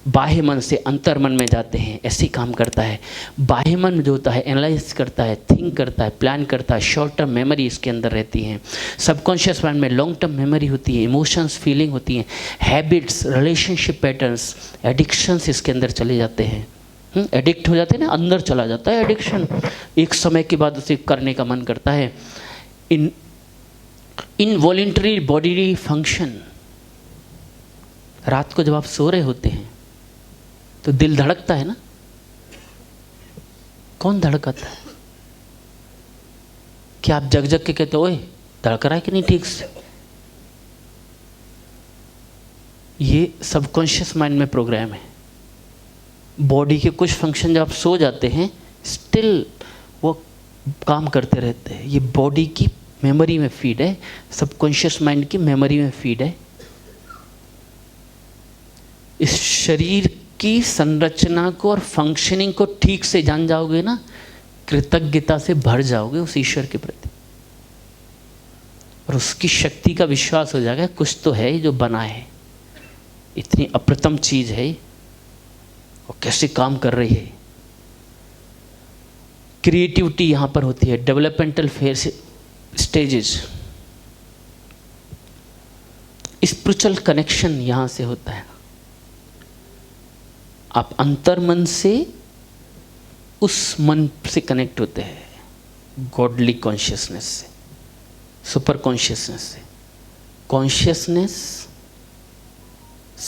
बाह्य मन से अंतर मन में जाते हैं, ऐसे ही काम करता है। बाह्य मन जो होता है एनालाइज करता है, थिंक करता है, प्लान करता है, शॉर्ट टर्म मेमोरी इसके अंदर रहती हैं। सबकॉन्शियस माइंड में लॉन्ग टर्म मेमोरी होती है, इमोशंस, फीलिंग होती हैं, हैबिट्स, रिलेशनशिप पैटर्न्स, एडिक्शंस इसके अंदर चले जाते हैं। एडिक्ट हो जाते हैं ना, अंदर चला जाता है एडिक्शन, एक समय के बाद उसे करने का मन करता है। इनवॉलेंटरी बॉडीली फंक्शन, रात को जब आप सो रहे होते हैं तो दिल धड़कता है ना, कौन धड़काता है? क्या आप जग जग के कहते हो ओए धड़क रहा है कि नहीं ठीक से? ये सबकॉन्शियस माइंड में प्रोग्राम है। बॉडी के कुछ फंक्शन जब आप सो जाते हैं स्टिल वो काम करते रहते हैं। ये बॉडी की मेमोरी में फीड है, सबकॉन्शियस माइंड की मेमोरी में फीड है। इस शरीर की संरचना को और फंक्शनिंग को ठीक से जान जाओगे ना, कृतज्ञता से भर जाओगे उस ईश्वर के प्रति, और उसकी शक्ति का विश्वास हो जाएगा कुछ तो है जो बना है, इतनी अप्रतिम चीज है और कैसे काम कर रही है। क्रिएटिविटी यहां पर होती है, developmental phase stages, spiritual connection यहां से होता है। आप अंतर्मन से उस मन से कनेक्ट होते हैं, गॉडली कॉन्शियसनेस से, सुपर कॉन्शियसनेस से। Consciousness,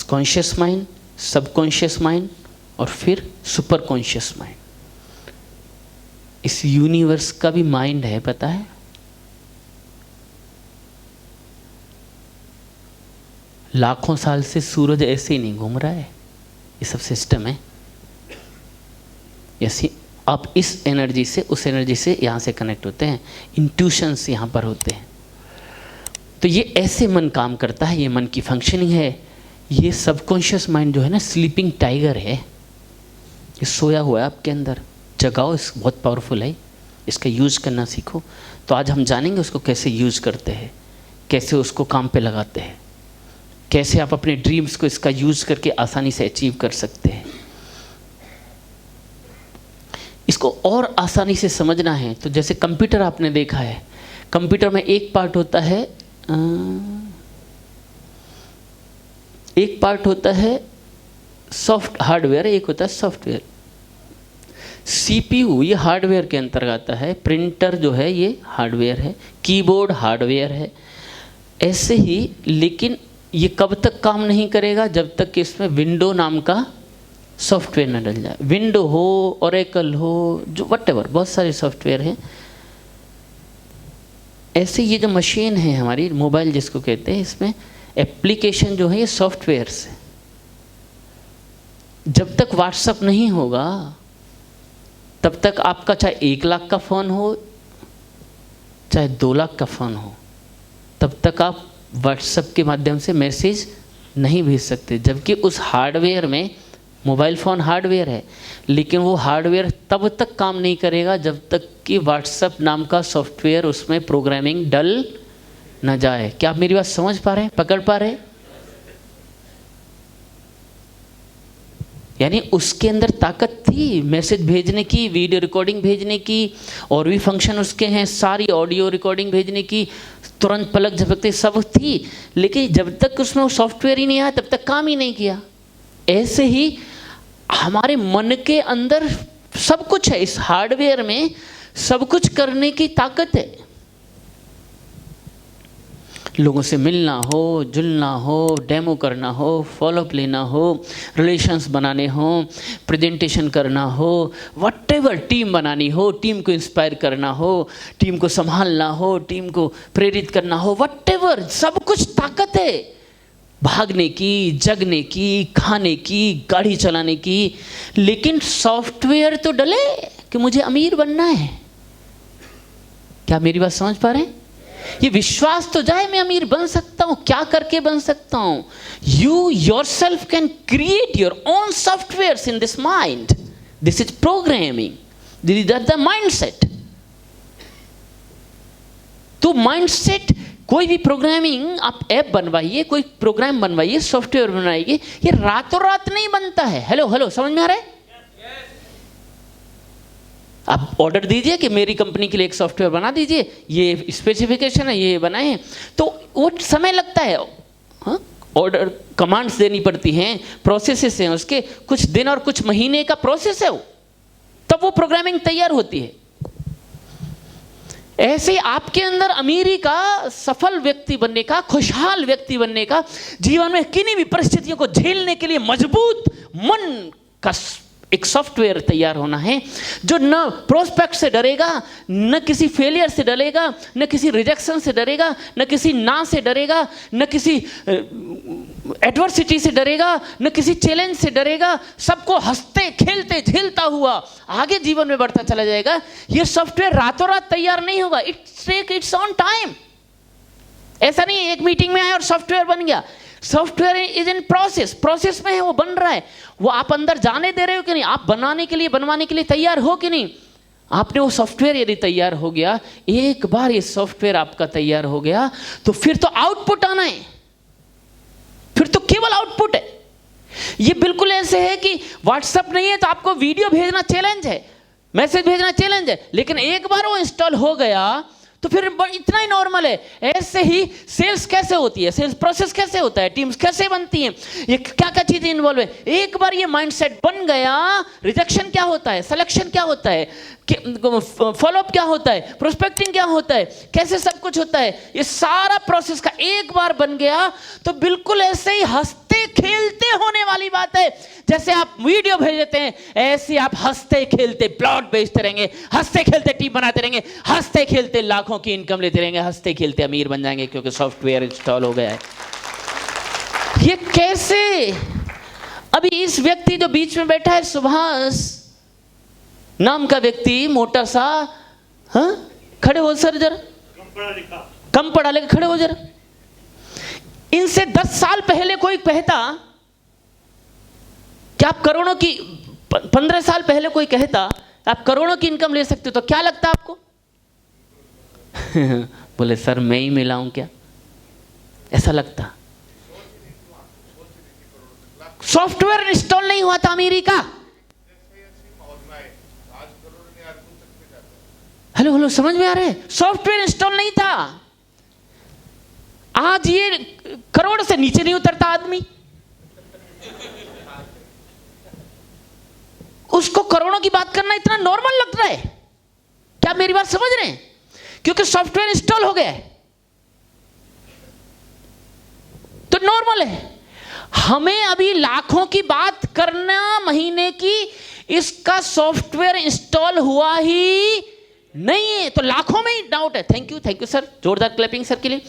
conscious mind, subconscious mind और फिर सुपर कॉन्शियस माइंड। इस यूनिवर्स का भी माइंड है, पता है? लाखों साल से सूरज ऐसे ही नहीं घूम रहा है, ये सब सिस्टम है। ऐसे आप इस एनर्जी से उस एनर्जी से यहाँ से कनेक्ट होते हैं, इंट्यूशंस यहाँ पर होते हैं। तो ये ऐसे मन काम करता है, ये मन की फंक्शनिंग है। ये सबकॉन्शियस माइंड जो है ना, स्लीपिंग टाइगर है, ये सोया हुआ है आपके अंदर। जगाओ, इस बहुत पावरफुल है, इसका यूज़ करना सीखो। तो आज हम जानेंगे उसको कैसे यूज़ करते हैं, कैसे उसको काम पे लगाते हैं, कैसे आप अपने ड्रीम्स को इसका यूज़ करके आसानी से अचीव कर सकते हैं। इसको और आसानी से समझना है तो जैसे कंप्यूटर आपने देखा है, कंप्यूटर में एक पार्ट होता है सॉफ्ट हार्डवेयर, एक होता है सॉफ्टवेयर। सीपीयू ये हार्डवेयर के अंतर्गत आता है, प्रिंटर जो है ये हार्डवेयर है, कीबोर्ड हार्डवेयर है। ऐसे ही लेकिन ये कब तक काम नहीं करेगा? जब तक कि इसमें विंडो नाम का सॉफ्टवेयर न डल जाए। विंडो हो, ओरेकल हो, जो व्हाटएवर, बहुत सारे सॉफ्टवेयर हैं। ऐसे ये जो मशीन है हमारी मोबाइल जिसको कहते हैं, इसमें एप्लीकेशन जो है ये सॉफ्टवेयर से। जब तक व्हाट्सएप नहीं होगा तब तक आपका चाहे 1 लाख का फ़ोन हो चाहे 2 लाख का फ़ोन हो, तब तक आप व्हाट्सएप के माध्यम से मैसेज नहीं भेज सकते। जबकि उस हार्डवेयर में, मोबाइल फ़ोन हार्डवेयर है, लेकिन वो हार्डवेयर तब तक काम नहीं करेगा जब तक कि व्हाट्सएप नाम का सॉफ्टवेयर उसमें प्रोग्रामिंग डल न जाए। क्या आप मेरी बात समझ पा रहे हैं, पकड़ पा रहे हैं? यानी उसके अंदर ताकत थी मैसेज भेजने की, वीडियो रिकॉर्डिंग भेजने की, और भी फंक्शन उसके हैं, सारी ऑडियो रिकॉर्डिंग भेजने की, तुरंत पलक झपकते सब थी। लेकिन जब तक उसमें वो सॉफ्टवेयर ही नहीं आया तब तक काम ही नहीं किया। ऐसे ही हमारे मन के अंदर सब कुछ है, इस हार्डवेयर में सब कुछ करने की ताकत है। लोगों से मिलना हो, जुलना हो, डेमो करना हो, फॉलोअप लेना हो, रिलेशंस बनाने हो, प्रेजेंटेशन करना हो, व्हाटएवर, टीम बनानी हो, टीम को इंस्पायर करना हो, टीम को संभालना हो, टीम को प्रेरित करना हो, व्हाटएवर, सब कुछ ताकत है। भागने की, जगने की, खाने की, गाड़ी चलाने की। लेकिन सॉफ्टवेयर तो डले कि मुझे अमीर बनना है। क्या मेरी बात समझ पा रहे हैं? ये विश्वास तो जाए मैं अमीर बन सकता हूं। क्या करके बन सकता हूं? You yourself can create your own software in this mind. This is programming, this is the mindset. तो माइंडसेट कोई भी प्रोग्रामिंग आप ऐप बनवाइए, कोई प्रोग्राम बनवाइए, सॉफ्टवेयर बनाइए, ये रातों रात नहीं बनता है। हेलो हेलो, समझ में आ रहा है? आप ऑर्डर दीजिए कि मेरी कंपनी के लिए एक सॉफ्टवेयर बना दीजिए, ये स्पेसिफिकेशन है, ये बनाए, तो वो समय लगता है। हाँ, ऑर्डर कमांड्स देनी पड़ती हैं, प्रोसेसेस हैं उसके, कुछ दिन और कुछ महीने का प्रोसेस है वो, तब वो प्रोग्रामिंग तैयार होती है। ऐसे आपके अंदर अमीरी का, सफल व्यक्ति बनने का, खुशहाल व्यक्ति बनने का, जीवन में किन्हीं भी परिस्थितियों को झेलने के लिए मजबूत मन का एक सॉफ्टवेयर तैयार होना है, जो न प्रोस्पेक्ट से डरेगा, न किसी फेलियर से डरेगा, न किसी रिजेक्शन से डरेगा, न किसी ना से डरेगा, न किसी एडवर्सिटी से डरेगा, न किसी चैलेंज से डरेगा, सबको हंसते खेलते झेलता हुआ आगे जीवन में बढ़ता चला जाएगा। ये सॉफ्टवेयर रातों रात तैयार नहीं होगा, इट्स ऑन टाइम। ऐसा नहीं है एक मीटिंग में आया और सॉफ्टवेयर बन गया। Software is in process, process में है, वो बन रहा है। वो आप अंदर जाने दे रहे हो कि नहीं, आप बनाने के लिए, बनवाने के लिए तैयार हो कि नहीं। आपने वो सॉफ्टवेयर यदि तैयार हो गया, एक बार ये सॉफ्टवेयर आपका तैयार हो गया, तो फिर तो आउटपुट आना है, फिर तो केवल आउटपुट है। ये बिल्कुल ऐसे है कि व्हाट्सएप नहीं है तो आपको वीडियो भेजना चैलेंज है, मैसेज भेजना चैलेंज है, लेकिन एक बार वो इंस्टॉल हो गया तो फिर इतना ही नॉर्मल है। ऐसे ही सेल्स कैसे होती है, सेल्स प्रोसेस कैसे होता है, टीम्स कैसे बनती हैं, ये क्या क्या चीजें इन्वॉल्व है। एक बार ये माइंडसेट बन गया, रिजेक्शन क्या होता है, सिलेक्शन क्या होता है, फॉलोअप क्या होता है, प्रोस्पेक्टिंग क्या होता है, कैसे सब कुछ होता है, ये सारा प्रोसेस का एक बार बन गया तो बिल्कुल ऐसे ही हंसते खेलते होने वाली बात है। जैसे आप वीडियो भेज देते हैं, ऐसे आप हंसते खेलते प्लॉट भेजते रहेंगे, हंसते खेलते टीम बनाते रहेंगे, हंसते खेलते लाखों की इनकम लेते रहेंगे, हंसते खेलते अमीर बन जाएंगे, क्योंकि सॉफ्टवेयर इंस्टॉल हो गया है। ये कैसे? अभी इस व्यक्ति जो बीच में बैठा है, सुभाष नाम का व्यक्ति, मोटा सा, हाँ, खड़े हो सर जरा, कम पढ़ा लिखा, खड़े हो जरा। इनसे 10 साल पहले कोई कहता कि आप करोड़ों की, 15 साल पहले कोई कहता आप करोड़ों की इनकम ले सकते हो, तो क्या लगता आपको? बोले सर मैं ही मिला हूं क्या, ऐसा लगता। सॉफ्टवेयर इंस्टॉल नहीं हुआ था अमीरी का। हेलो हेलो, समझ में आ रहा है? सॉफ्टवेयर इंस्टॉल नहीं था। आज ये करोड़ से नीचे नहीं उतरता आदमी, उसको करोड़ों की बात करना इतना नॉर्मल लग रहा है। क्या मेरी बात समझ रहे हैं? क्योंकि सॉफ्टवेयर इंस्टॉल हो गया है तो नॉर्मल है। हमें अभी लाखों की बात करना महीने की, इसका सॉफ्टवेयर इंस्टॉल हुआ ही नहीं है, तो लाखों में ही डाउट है। थैंक यू सर, जोरदार क्लैपिंग सर के लिए।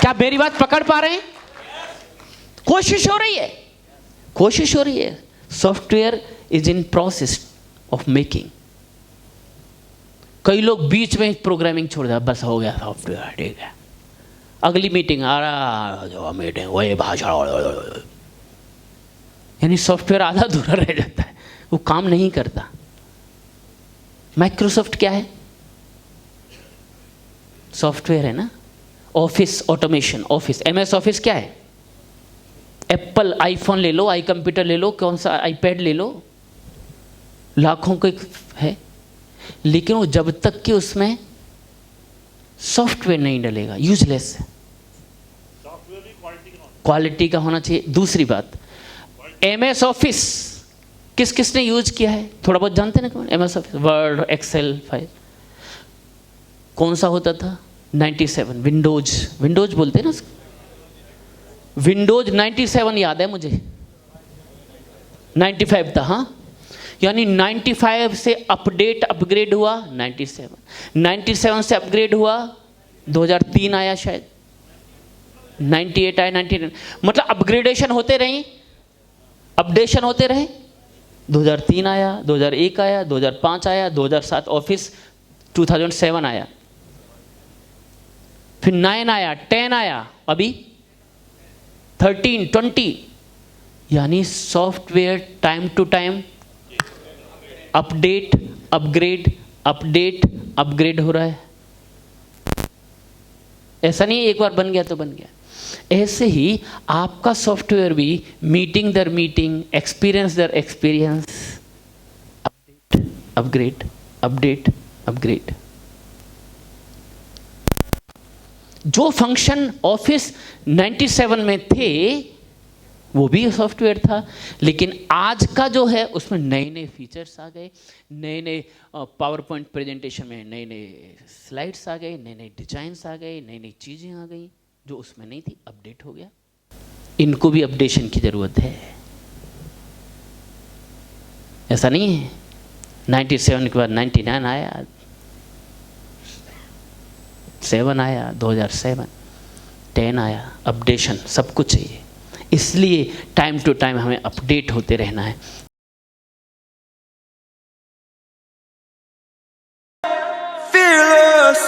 क्या मेरी बात पकड़ पा रहे हैं? कोशिश हो रही है, कोशिश हो रही है। Software is in process of making. कई लोग बीच में प्रोग्रामिंग छोड़ दिया, बस हो गया सॉफ्टवेयर, ठीक है, अगली मीटिंग आ रहा, जो मीटिंग वही भाषा, यानी सॉफ्टवेयर आधा अधूरा रह जाता है, वो काम नहीं करता। माइक्रोसॉफ्ट क्या है? सॉफ्टवेयर है ना। Office automation, office, MS office क्या है? एप्पल आईफोन ले लो, आई कंप्यूटर ले लो, कौन सा आईपैड ले लो, लाखों का है, लेकिन वो जब तक कि उसमें सॉफ्टवेयर नहीं डलेगा यूजलेस है। क्वालिटी का होना चाहिए। दूसरी बात, एमएस ऑफिस किस किसने यूज किया है? थोड़ा बहुत जानते हैं ना MS Office, Word, Excel, file. कौन सा होता था? 97, विंडोज बोलते हैं ना उसको। विंडोज 97 याद है मुझे, 95 था, हाँ, यानी 95 से अपग्रेड हुआ 97 से अपग्रेड हुआ 2003 आया, शायद 98 आया, 99, मतलब अपग्रेडेशन होते रहे, अपडेशन होते रहे। 2003 आया, 2001 आया, 2005 आया, 2007 ऑफिस 2007 आया, फिर 9 आया, 10 आया, अभी 13, 20, यानी software time to time update, upgrade, update, upgrade हो रहा है। ऐसा नहीं एक बार बन गया तो बन गया। ऐसे ही आपका सॉफ्टवेयर भी मीटिंग दर मीटिंग, एक्सपीरियंस दर एक्सपीरियंस, अपग्रेड अपडेट अपग्रेड। जो फंक्शन ऑफिस 97 में थे वो भी सॉफ्टवेयर था, लेकिन आज का जो है उसमें नए नए फीचर्स आ गए, नए नए पावर पॉइंट प्रेजेंटेशन में नए नए स्लाइड्स आ गए, नए नए डिजाइन्स आ गए, नई नई चीज़ें आ गई जो उसमें नहीं थी, अपडेट हो गया। इनको भी अपडेशन की ज़रूरत है, ऐसा नहीं है 97 के बाद 99 आया, 7 आया, 2007, 10 आया, अपडेशन सब कुछ चाहिए। इसलिए टाइम टू टाइम हमें अपडेट होते रहना है। Fearless.